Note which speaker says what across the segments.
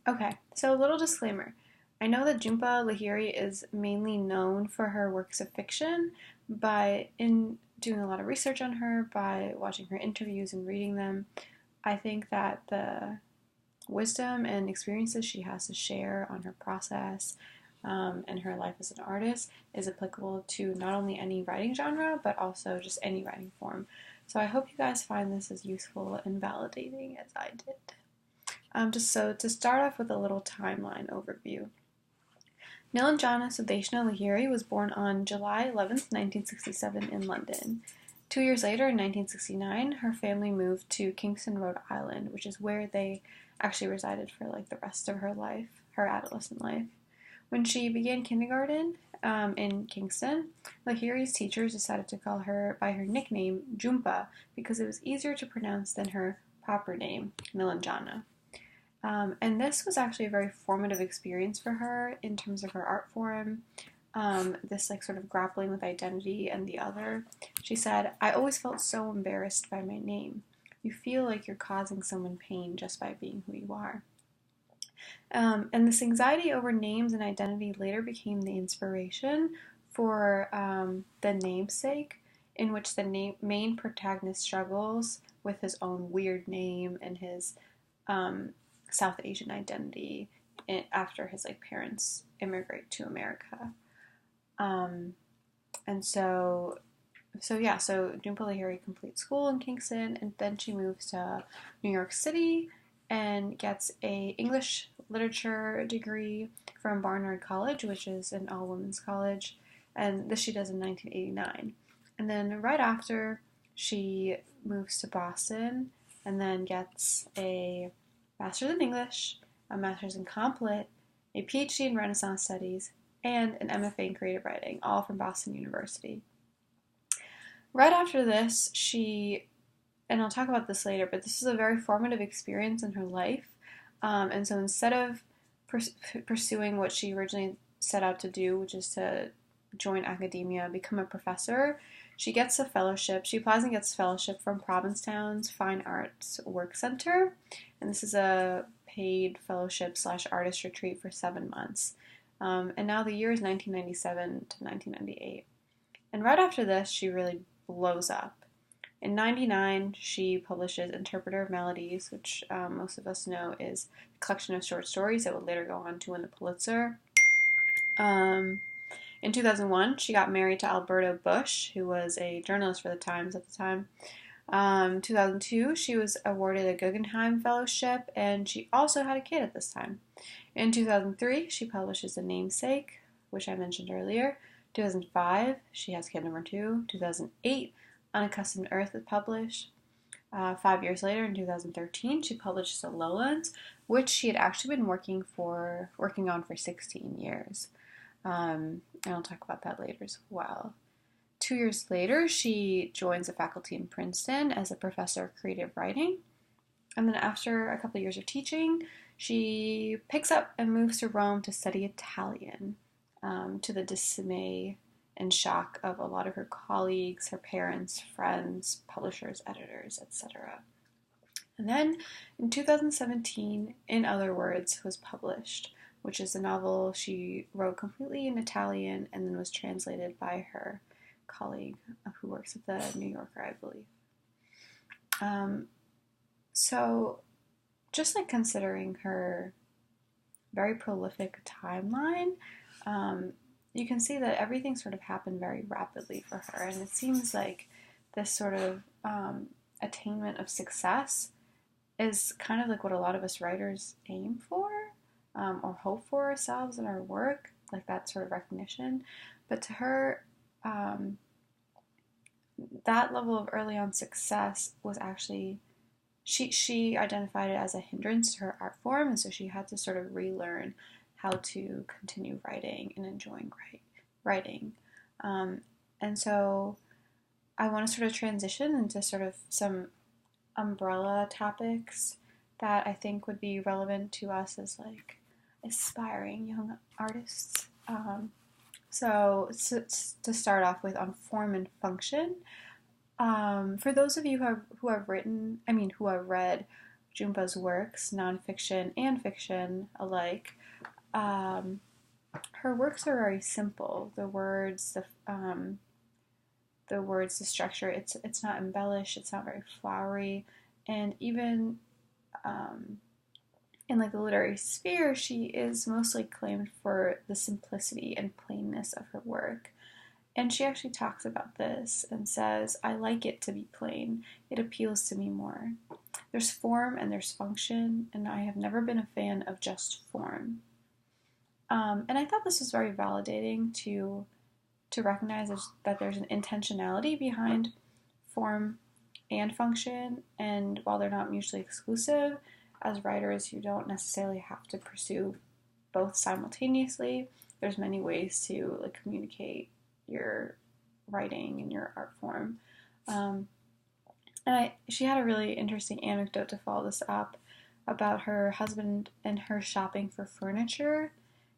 Speaker 1: Okay, so a little disclaimer. I know that Jhumpa Lahiri is mainly known for her works of fiction, but in doing a lot of research on her, by watching her interviews and reading them, I think that the wisdom and experiences she has to share on her process and her life as an artist is applicable to not only any writing genre, but also just any writing form. So I hope you guys find this as useful and validating as I did. Just so to start off with a little timeline overview. Nilanjana Sudeshna Lahiri was born on July 11th, 1967 in London. 2 years later, in 1969, her family moved to Kingston, Rhode Island, which is where they actually resided for like the rest of her life, her adolescent life. When she began kindergarten in Kingston, Lahiri's teachers decided to call her by her nickname Jhumpa because it was easier to pronounce than her proper name, Nilanjana. And this was actually a very formative experience for her in terms of her art form, this like sort of grappling with identity and the other. She said, "I always felt so embarrassed by my name. You feel like you're causing someone pain just by being who you are." And this anxiety over names and identity later became the inspiration for the namesake, in which the main protagonist struggles with his own weird name and his South Asian identity after his like parents immigrate to America. And so Jhumpa Lahiri completes school in Kingston, and then she moves to New York City and gets a English literature degree from Barnard College, which is an all-women's college, and this she does in 1989. And then right after, she moves to Boston and then gets a Master's in English, a Master's in Comp Lit, a PhD in Renaissance Studies, and an MFA in Creative Writing, all from Boston University. Right after this, and I'll talk about this later, but this is a very formative experience in her life. And so instead of pursuing what she originally set out to do, which is to join academia, become a professor, she gets a fellowship. She applies and gets a fellowship from Provincetown's Fine Arts Work Center. And this is a paid fellowship / artist retreat for 7 months. And now the year is 1997 to 1998. And right after this, she really blows up. In 99, she publishes Interpreter of Melodies, which most of us know is a collection of short stories that would later go on to win the Pulitzer. In 2001, she got married to Alberto Bush, who was a journalist for the Times at the time. 2002, she was awarded a Guggenheim Fellowship, and she also had a kid at this time. In 2003, she publishes The Namesake, which I mentioned earlier. 2005, she has kid number 2. 2008, Unaccustomed Earth was published. 5 years later, in 2013, she published The Lowlands, which she had actually been working on for 16 years. And I'll talk about that later as well. 2 years later, she joins the faculty in Princeton as a professor of creative writing. And then after a couple of years of teaching, she picks up and moves to Rome to study Italian, to the dismay and shock of a lot of her colleagues, her parents, friends, publishers, editors, etc. And then in 2017, In Other Words was published, which is a novel she wrote completely in Italian and then was translated by her colleague who works at the New Yorker, I believe. So just like considering her very prolific timeline, you can see that everything sort of happened very rapidly for her, and it seems like this sort of attainment of success is kind of like what a lot of us writers aim for, or hope for ourselves in our work, like that sort of recognition. But to her, that level of early on success was actually, she identified it as a hindrance to her art form, and so she had to sort of relearn how to continue writing and enjoying writing. And so I want to sort of transition into sort of some umbrella topics that I think would be relevant to us as like aspiring young artists. So to start off with, on form and function, for those of you who have read Jhumpa's works, nonfiction and fiction alike, her works are very simple. The words, the structure, it's not embellished, it's not very flowery, and even in like the literary sphere, she is mostly claimed for the simplicity and plainness of her work. And she actually talks about this and says, I like it to be plain. It appeals to me more. There's form and there's function, and I have never been a fan of just form. And I thought this was very validating to recognize that there's an intentionality behind form and function, and while they're not mutually exclusive, as writers, you don't necessarily have to pursue both simultaneously. There's many ways to like communicate your writing and your art form. She had a really interesting anecdote to follow this up about her husband and her shopping for furniture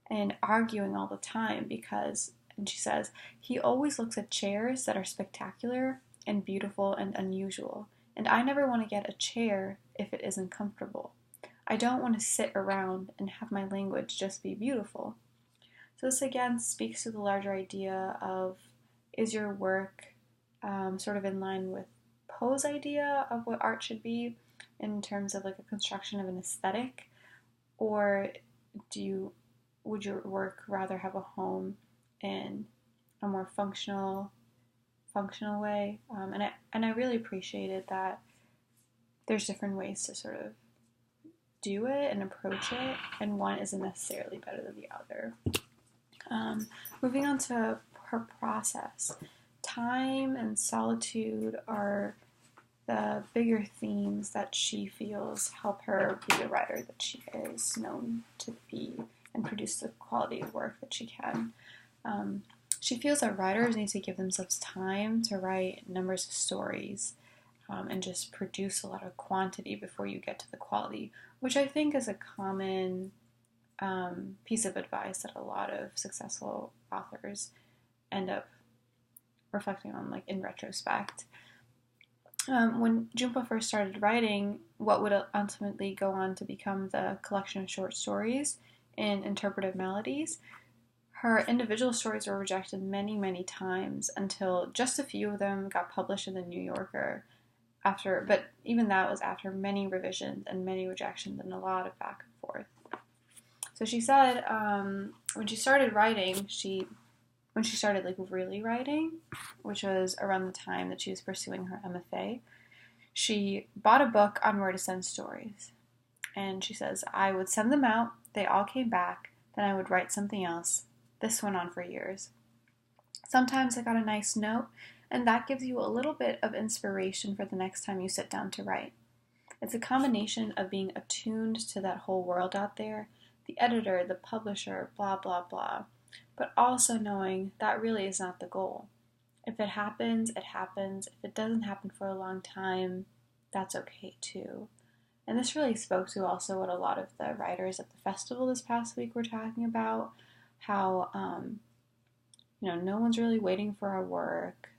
Speaker 1: and arguing all the time because, and she says, he always looks at chairs that are spectacular and beautiful and unusual, and I never want to get a chair if it isn't comfortable. I don't want to sit around and have my language just be beautiful. So this again speaks to the larger idea of, is your work sort of in line with Poe's idea of what art should be in terms of like a construction of an aesthetic, or would your work rather have a home in a more functional way? And I really appreciated that there's different ways to sort of do it and approach it, and one isn't necessarily better than the other. Moving on to her process. Time and solitude are the bigger themes that she feels help her be the writer that she is known to be and produce the quality of work that she can. She feels that writers need to give themselves time to write numbers of stories and just produce a lot of quantity before you get to the quality, which I think is a common piece of advice that a lot of successful authors end up reflecting on, like in retrospect. When Jhumpa first started writing what would ultimately go on to become the collection of short stories in Interpretive Melodies, her individual stories were rejected many, many times until just a few of them got published in the New Yorker. But even that was after many revisions and many rejections and a lot of back and forth. So she said when she started writing, when she started like really writing, which was around the time that she was pursuing her MFA, she bought a book on where to send stories. And she says, I would send them out, they all came back, then I would write something else. This went on for years. Sometimes I got a nice note, and that gives you a little bit of inspiration for the next time you sit down to write. It's a combination of being attuned to that whole world out there, the editor, the publisher, blah, blah, blah, but also knowing that really is not the goal. If it happens, it happens. If it doesn't happen for a long time, that's okay too. And this really spoke to also what a lot of the writers at the festival this past week were talking about, how, no one's really waiting for our work.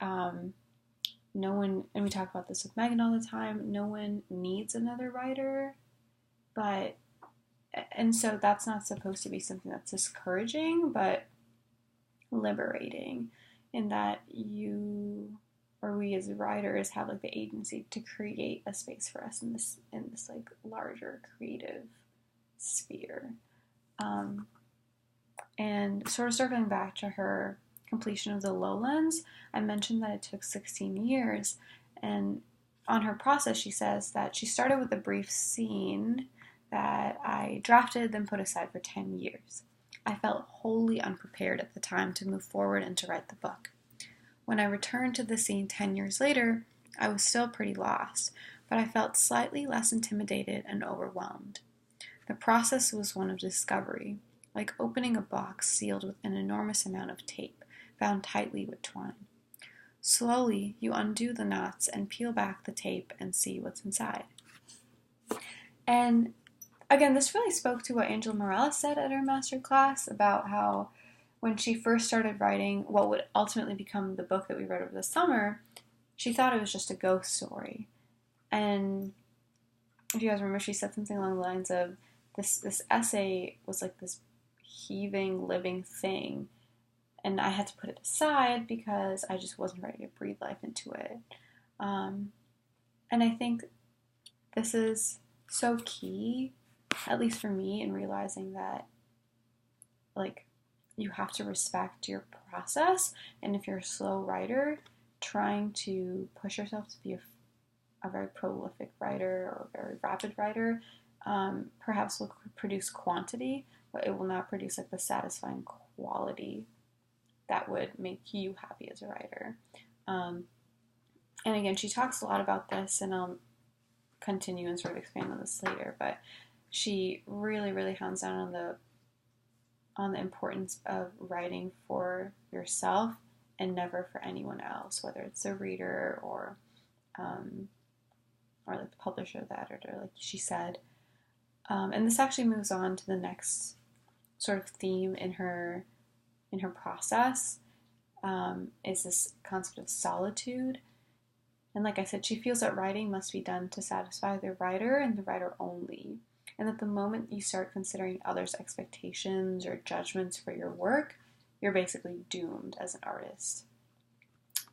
Speaker 1: No one, and we talk about this with Megan all the time, no one needs another writer, and so that's not supposed to be something that's discouraging, but liberating, in that you, or we as writers, have like the agency to create a space for us in this like larger creative sphere. And sort of circling back to her completion of the Lowlands, I mentioned that it took 16 years, and on her process she says that she started with a brief scene that I drafted, then put aside for 10 years. I felt wholly unprepared at the time to move forward and to write the book. When I returned to the scene 10 years later, I was still pretty lost, but I felt slightly less intimidated and overwhelmed. The process was one of discovery, like opening a box sealed with an enormous amount of tape, bound tightly with twine. Slowly, you undo the knots and peel back the tape and see what's inside. And again, this really spoke to what Angela Morales said at her masterclass about how when she first started writing what would ultimately become the book that we read over the summer, she thought it was just a ghost story. And if you guys remember, she said something along the lines of this essay was like this heaving, living thing, and I had to put it aside because I just wasn't ready to breathe life into it. And I think this is so key, at least for me, in realizing that, like, you have to respect your process. And if you're a slow writer, trying to push yourself to be a very prolific writer or a very rapid writer, perhaps will produce quantity, but it will not produce like the satisfying quality that would make you happy as a writer. And again, she talks a lot about this, and I'll continue and sort of expand on this later, but she really, really hounds down on the importance of writing for yourself and never for anyone else, whether it's the reader or like the publisher, the editor, like she said. And this actually moves on to the next sort of theme in her process, is this concept of solitude. And like I said, she feels that writing must be done to satisfy the writer and the writer only. And that the moment you start considering others' expectations or judgments for your work, you're basically doomed as an artist.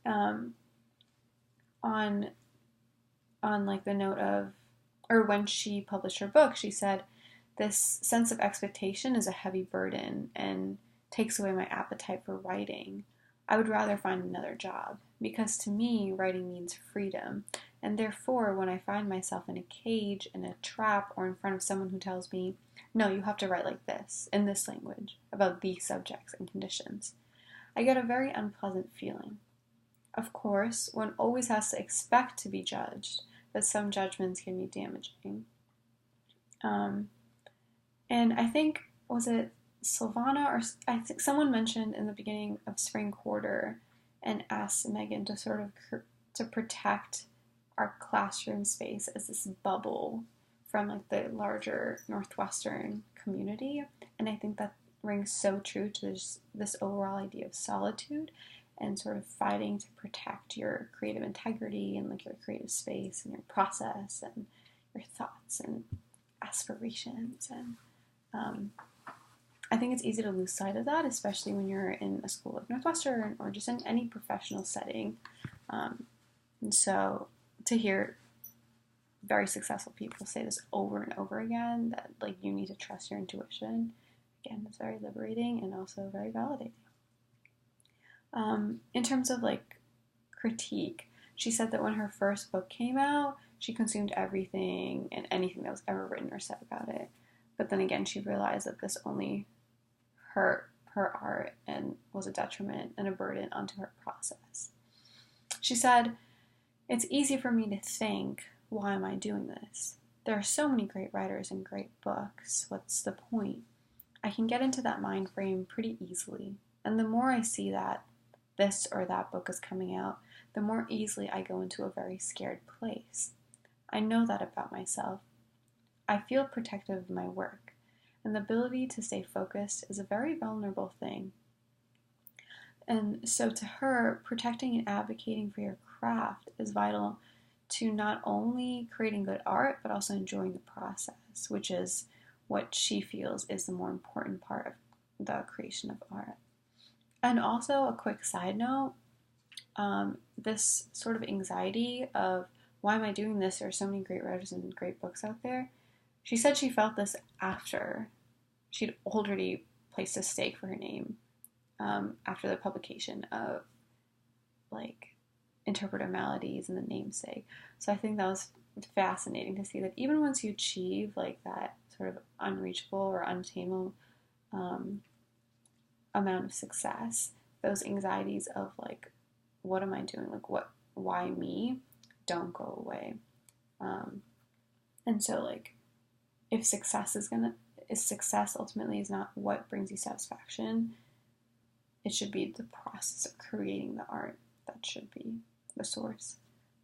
Speaker 1: On like the note of, or when she published her book, she said, this sense of expectation is a heavy burden and takes away my appetite for writing. I would rather find another job, because to me, writing means freedom. And therefore, when I find myself in a cage, in a trap, or in front of someone who tells me, no, you have to write like this, in this language, about these subjects and conditions, I get a very unpleasant feeling. Of course, one always has to expect to be judged, but some judgments can be damaging. And I think, was it Silvana, or I think someone mentioned in the beginning of spring quarter and asked Megan to sort of to protect our classroom space as this bubble from like the larger Northwestern community. And I think that rings so true to this overall idea of solitude and sort of fighting to protect your creative integrity and like your creative space and your process and your thoughts and aspirations. And I think it's easy to lose sight of that, especially when you're in a school like Northwestern or just in any professional setting. And so to hear very successful people say this over and over again, that like you need to trust your intuition, again, it's very liberating and also very validating. In terms of like critique, she said that when her first book came out, she consumed everything and anything that was ever written or said about it. But then again, she realized that this only hurt her art and was a detriment and a burden onto her process. She said, "It's easy for me to think, why am I doing this? There are so many great writers and great books. What's the point? I can get into that mind frame pretty easily. And the more I see that this or that book is coming out, the more easily I go into a very scared place. I know that about myself. I feel protective of my work, and the ability to stay focused is a very vulnerable thing." And so to her, protecting and advocating for your craft is vital to not only creating good art, but also enjoying the process, which is what she feels is the more important part of the creation of art. And also, a quick side note, this sort of anxiety of, why am I doing this? There are so many great writers and great books out there. She said she felt this after she'd already placed a stake for her name, after the publication of like Interpreter Maladies and The Namesake. So I think that was fascinating to see that even once you achieve like that sort of unreachable or unattainable amount of success, those anxieties of like, what am I doing? Like, why me? Don't go away. And so like, if success ultimately is not what brings you satisfaction, it should be the process of creating the art that should be the source.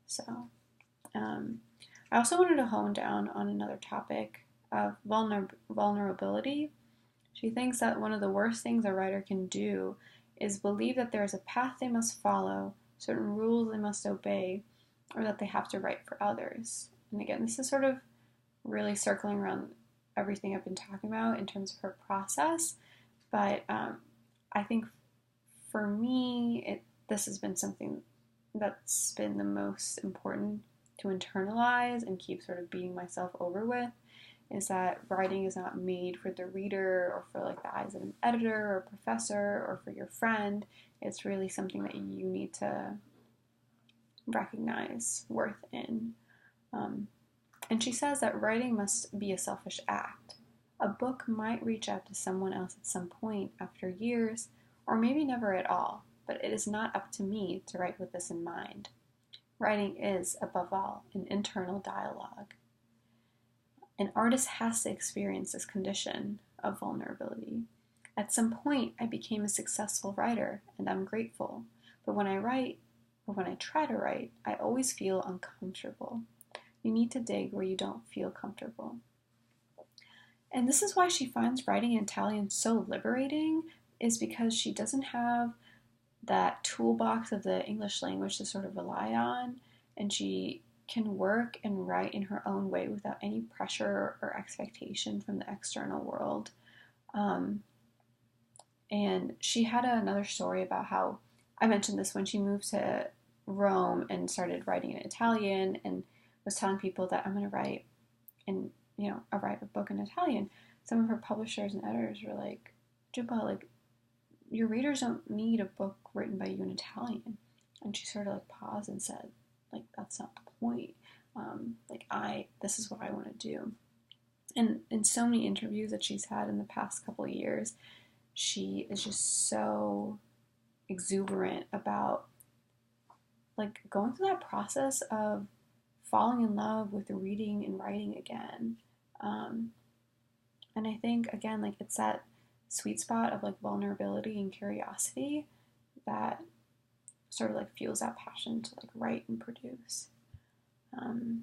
Speaker 1: So, I also wanted to hone down on another topic of vulnerability. She thinks that one of the worst things a writer can do is believe that there is a path they must follow, certain rules they must obey, or that they have to write for others. And again, this is sort of really circling around everything I've been talking about in terms of her process. But I think for me, this has been something that's been the most important to internalize and keep sort of beating myself over with, is that writing is not made for the reader or for like the eyes of an editor or professor or for your friend. It's really something that you need to recognize worth in. And she says that writing must be a selfish act. A book might reach out to someone else at some point after years, or maybe never at all, but it is not up to me to write with this in mind. Writing is, above all, an internal dialogue. An artist has to experience this condition of vulnerability. At some point, I became a successful writer, and I'm grateful. But when I write, or when I try to write, I always feel uncomfortable. You need to dig where you don't feel comfortable. And this is why she finds writing in Italian so liberating, is because she doesn't have that toolbox of the English language to sort of rely on, and she can work and write in her own way without any pressure or expectation from the external world. And she had another story about how, I mentioned this when she moved to Rome and started writing in Italian and was telling people that I'm going to write and, I'll write a book in Italian. Some of her publishers and editors were like, Jhumpa, like, your readers don't need a book written by you in Italian. And she sort of like paused and said, like, that's not the point. This is what I want to do. And in so many interviews that she's had in the past couple of years, she is just so exuberant about like going through that process of falling in love with reading and writing again. And I think, again, like it's that sweet spot of like vulnerability and curiosity that sort of like fuels that passion to like write and produce.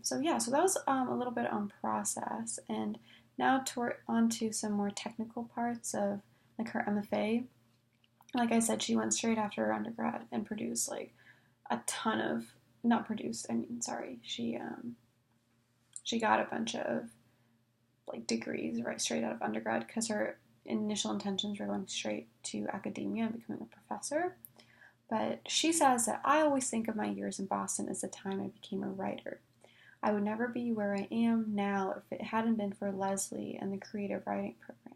Speaker 1: So that was a little bit on process, and now on to some more technical parts of like her MFA. Like I said, she went straight after her undergrad and produced like a ton of, not produced, I mean, sorry, she got a bunch of like degrees right straight out of undergrad because her initial intentions were going straight to academia and becoming a professor. But she says that I always think of my years in Boston as the time I became a writer. I would never be where I am now if it hadn't been for Leslie and the creative writing program.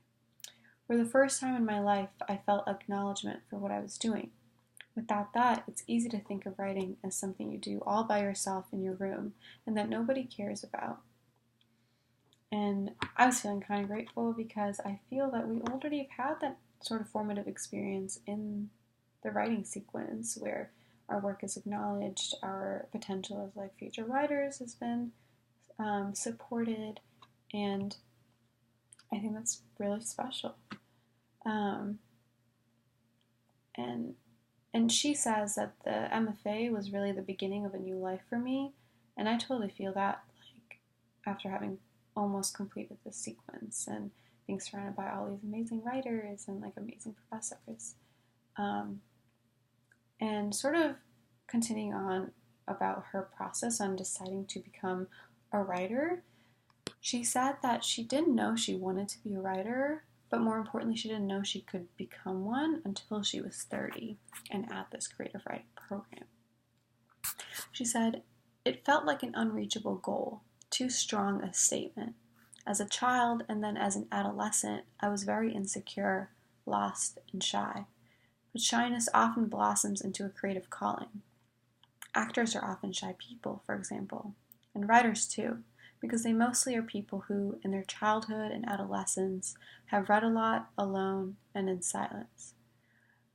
Speaker 1: For the first time in my life, I felt acknowledgement for what I was doing. Without that, it's easy to think of writing as something you do all by yourself in your room and that nobody cares about. And I was feeling kind of grateful because I feel that we already have had that sort of formative experience in the writing sequence where our work is acknowledged, our potential as like future writers has been supported, and I think that's really special. And she says that the MFA was really the beginning of a new life for me, and I totally feel that, like, after having almost completed this sequence and being surrounded by all these amazing writers and like amazing professors. And sort of continuing on about her process on deciding to become a writer, she said that she didn't know she wanted to be a writer, but more importantly, she didn't know she could become one until she was 30 and at this creative writing program. She said, "It felt like an unreachable goal, too strong a statement. As a child and then as an adolescent, I was very insecure, lost, and shy. But shyness often blossoms into a creative calling. Actors are often shy people, for example, and writers too, because they mostly are people who, in their childhood and adolescence, have read a lot, alone, and in silence.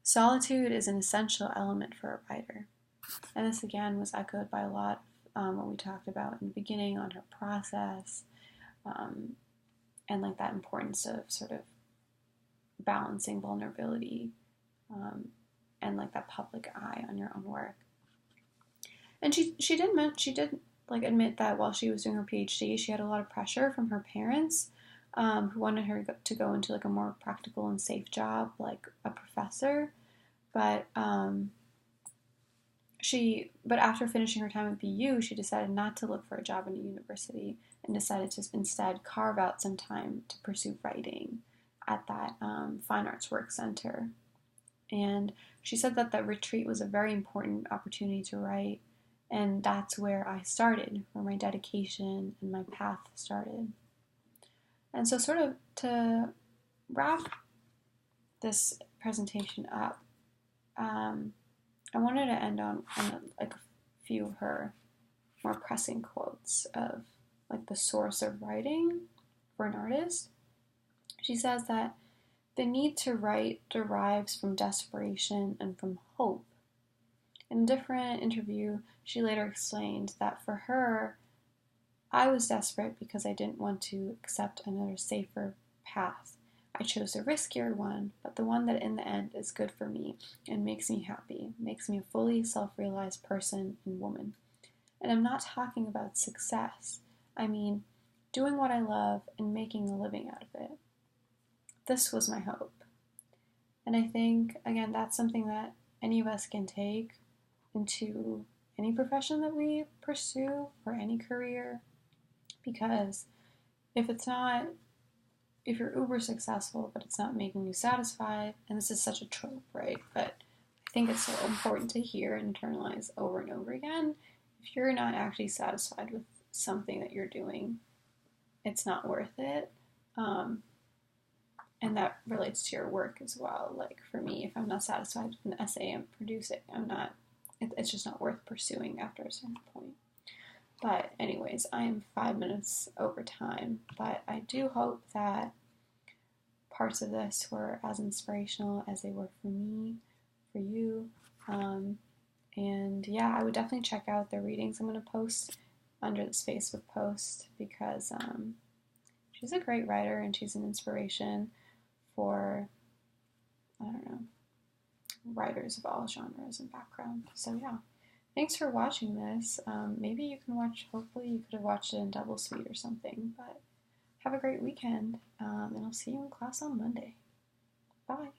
Speaker 1: Solitude is an essential element for a writer." And this again was echoed by a lot of what we talked about in the beginning on her process, and like that importance of sort of balancing vulnerability and like that public eye on your own work. And she did like admit that while she was doing her PhD, she had a lot of pressure from her parents, who wanted her to go into like a more practical and safe job, like a professor. But But after finishing her time at BU, she decided not to look for a job in a university and decided to instead carve out some time to pursue writing at that Fine Arts Work Center. And she said that that retreat was a very important opportunity to write, and that's where I started, where my dedication and my path started. And so, sort of to wrap this presentation up, I wanted to end on like a few of her more pressing quotes of like the source of writing for an artist. She says that the need to write derives from desperation and from hope. In a different interview, she later explained that for her, I was desperate because I didn't want to accept another safer path. I chose a riskier one, but the one that in the end is good for me and makes me happy, makes me a fully self-realized person and woman. And I'm not talking about success. I mean, doing what I love and making a living out of it. This was my hope. And I think, again, that's something that any of us can take into any profession that we pursue or any career. Because if you're uber successful, but it's not making you satisfied, and this is such a trope, right? But I think it's so important to hear and internalize over and over again. If you're not actually satisfied with something that you're doing, it's not worth it. And that relates to your work as well. Like for me, if I'm not satisfied with an essay I'm producing, it's just not worth pursuing after a certain point. But anyways, I am 5 minutes over time, but I do hope that parts of this were as inspirational as they were for me, for you. And yeah, I would definitely check out the readings I'm going to post under this Facebook post because she's a great writer and she's an inspiration for, I don't know, writers of all genres and backgrounds. So yeah, thanks for watching this. Maybe you can hopefully you could have watched it in double speed or something, but have a great weekend, and I'll see you in class on Monday. Bye.